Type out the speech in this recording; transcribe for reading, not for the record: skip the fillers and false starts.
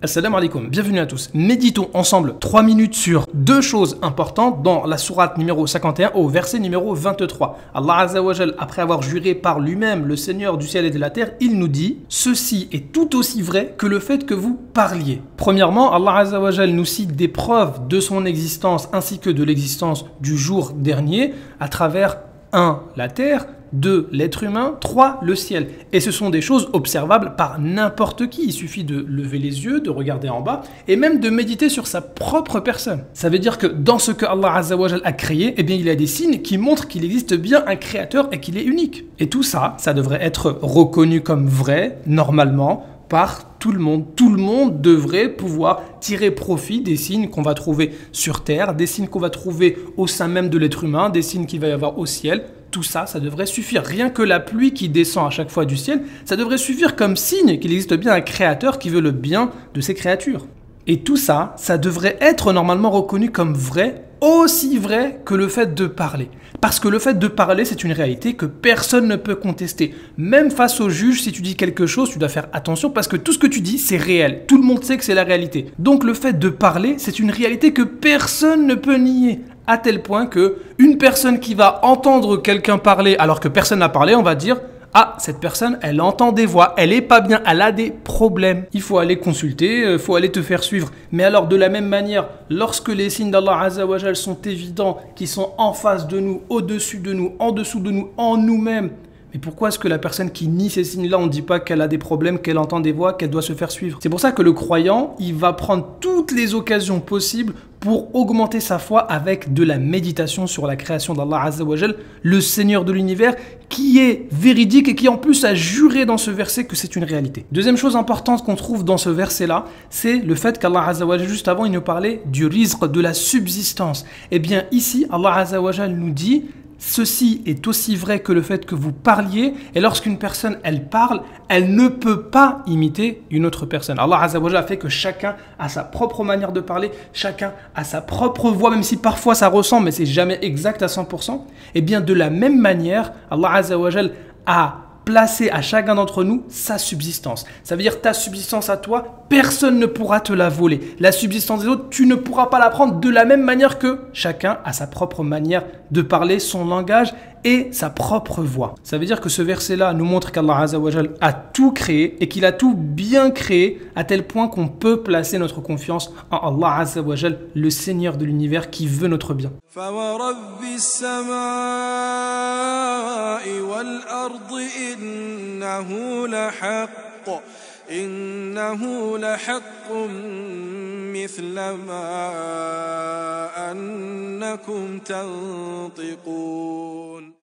Assalamu alaikum, bienvenue à tous. Méditons ensemble 3 minutes sur deux choses importantes dans la sourate numéro 51 au verset numéro 23. Allah Azza wa Jal, après avoir juré par lui-même, le Seigneur du ciel et de la terre, il nous dit « Ceci est tout aussi vrai que le fait que vous parliez ». Premièrement, Allah Azza wa Jal nous cite des preuves de son existence ainsi que de l'existence du jour dernier à travers 1. La terre, 2. L'être humain, 3. Le ciel. Et ce sont des choses observables par n'importe qui. Il suffit de lever les yeux, de regarder en bas et même de méditer sur sa propre personne. Ça veut dire que dans ce que Allah Azza wa Jal a créé, eh bien, il y a des signes qui montrent qu'il existe bien un créateur et qu'il est unique. Et tout ça, ça devrait être reconnu comme vrai, normalement, par tout le monde. Tout le monde devrait pouvoir tirer profit des signes qu'on va trouver sur Terre, des signes qu'on va trouver au sein même de l'être humain, des signes qu'il va y avoir au ciel. Tout ça, ça devrait suffire. Rien que la pluie qui descend à chaque fois du ciel, ça devrait suffire comme signe qu'il existe bien un créateur qui veut le bien de ses créatures. Et tout ça, ça devrait être normalement reconnu comme vrai, aussi vrai que le fait de parler. Parce que le fait de parler, c'est une réalité que personne ne peut contester. Même face au juge, si tu dis quelque chose, tu dois faire attention parce que tout ce que tu dis, c'est réel. Tout le monde sait que c'est la réalité. Donc le fait de parler, c'est une réalité que personne ne peut nier. À tel point que une personne qui va entendre quelqu'un parler alors que personne n'a parlé, on va dire « Ah, cette personne, elle entend des voix, elle est pas bien, elle a des problèmes. » Il faut aller consulter, il faut aller te faire suivre. Mais alors de la même manière, lorsque les signes d'Allah Azza wa Jal sont évidents, qui sont en face de nous, au-dessus de nous, en dessous de nous, en nous-mêmes, mais pourquoi est-ce que la personne qui nie ces signes-là, on ne dit pas qu'elle a des problèmes, qu'elle entend des voix, qu'elle doit se faire suivre? C'est pour ça que le croyant, il va prendre toutes les occasions possibles pour augmenter sa foi avec de la méditation sur la création d'Allah Azza wa Jal, le Seigneur de l'univers, qui est véridique et qui en plus a juré dans ce verset que c'est une réalité. Deuxième chose importante qu'on trouve dans ce verset-là, c'est le fait qu'Allah Azza wa Jal, juste avant, il nous parlait du rizq, de la subsistance. Et bien ici, Allah Azza wa Jal nous dit: ceci est aussi vrai que le fait que vous parliez, et lorsqu'une personne, elle parle, elle ne peut pas imiter une autre personne. Allah Azza wa Jalla a fait que chacun a sa propre manière de parler, chacun a sa propre voix, même si parfois ça ressemble, mais c'est jamais exact à 100%. Et bien de la même manière, Allah Azza wa Jalla a placé à chacun d'entre nous sa subsistance. Ça veut dire ta subsistance à toi, personne ne pourra te la voler. La subsistance des autres, tu ne pourras pas la prendre de la même manière que chacun a sa propre manière de parler, son langage et sa propre voix. Ça veut dire que ce verset-là nous montre qu'Allah Azza wa Jal a tout créé et qu'il a tout bien créé à tel point qu'on peut placer notre confiance en Allah Azza wa Jal, le Seigneur de l'univers qui veut notre bien. إنه لحق مثل ما أنكم تنطقون